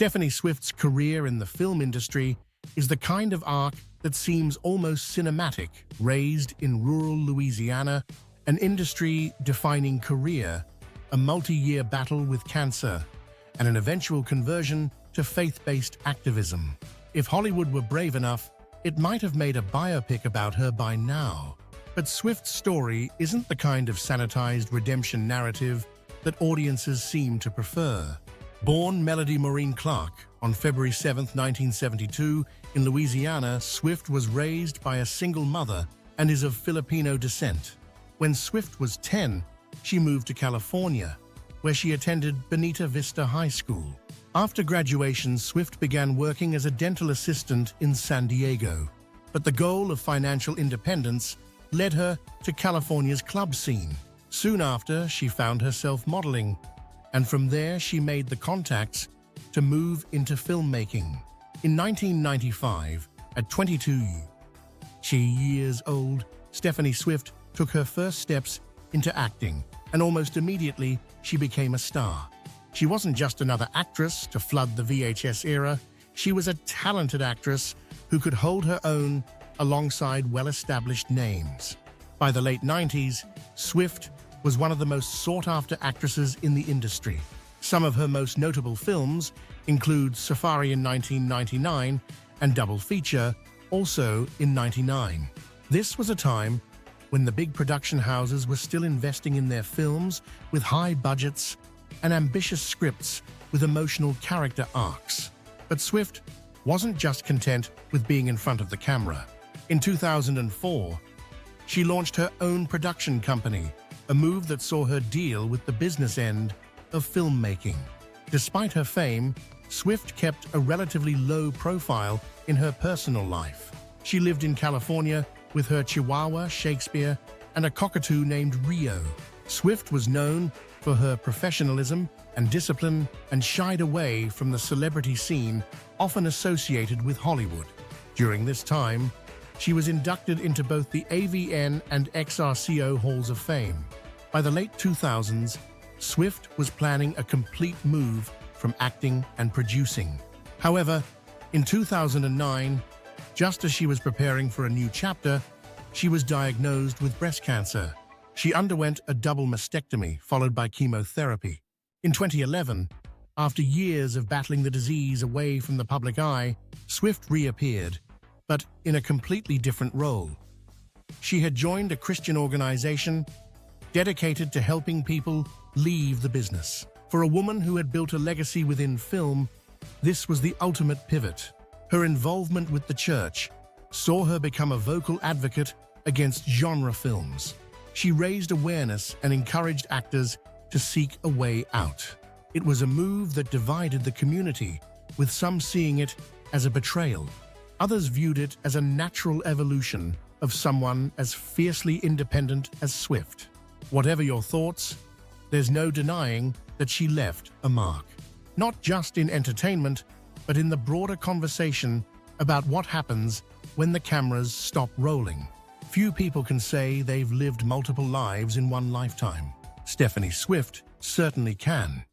Stephanie Swift's career in the film industry is the kind of arc that seems almost cinematic. Raised in rural Louisiana, an industry-defining career, a multi-year battle with cancer, and an eventual conversion to faith-based activism. If Hollywood were brave enough, it might have made a biopic about her by now. But Swift's story isn't the kind of sanitized redemption narrative that audiences seem to prefer. Born Melody Maureen Clark on February 7, 1972, in Louisiana, Swift was raised by a single mother and is of Filipino descent. When Swift was 10, she moved to California, where she attended Bonita Vista High School. After graduation, Swift began working as a dental assistant in San Diego. But the goal of financial independence led her to California's club scene. Soon after, she found herself modeling, and from there she made the contacts to move into filmmaking. In 1995, at 22 years old, Stephanie Swift took her first steps into acting, and almost immediately she became a star. She wasn't just another actress to flood the VHS era, she was a talented actress who could hold her own alongside well-established names. By the late 90s, Swift was one of the most sought-after actresses in the industry. Some of her most notable films include Safari in 1999 and Double Feature, also in '99. This was a time when the big production houses were still investing in their films with high budgets and ambitious scripts with emotional character arcs. But Swift wasn't just content with being in front of the camera. In 2004, she launched her own production company, a move that saw her deal with the business end of filmmaking. Despite her fame, Swift kept a relatively low profile in her personal life. She lived in California with her Chihuahua, Shakespeare, and a cockatoo named Rio. Swift was known for her professionalism and discipline and shied away from the celebrity scene often associated with Hollywood. During this time, she was inducted into both the AVN and XRCO Halls of Fame. By the late 2000s, Swift was planning a complete move from acting and producing. However, in 2009, just as she was preparing for a new chapter, she was diagnosed with breast cancer. She underwent a double mastectomy followed by chemotherapy. In 2011, after years of battling the disease away from the public eye, Swift reappeared, but in a completely different role. She had joined a Christian organization dedicated to helping people leave the business. For a woman who had built a legacy within film, this was the ultimate pivot. Her involvement with the church saw her become a vocal advocate against genre films. She raised awareness and encouraged actors to seek a way out. It was a move that divided the community, with some seeing it as a betrayal. Others viewed it as a natural evolution of someone as fiercely independent as Swift. Whatever your thoughts, there's no denying that she left a mark. Not just in entertainment, but in the broader conversation about what happens when the cameras stop rolling. Few people can say they've lived multiple lives in one lifetime. Stephanie Swift certainly can.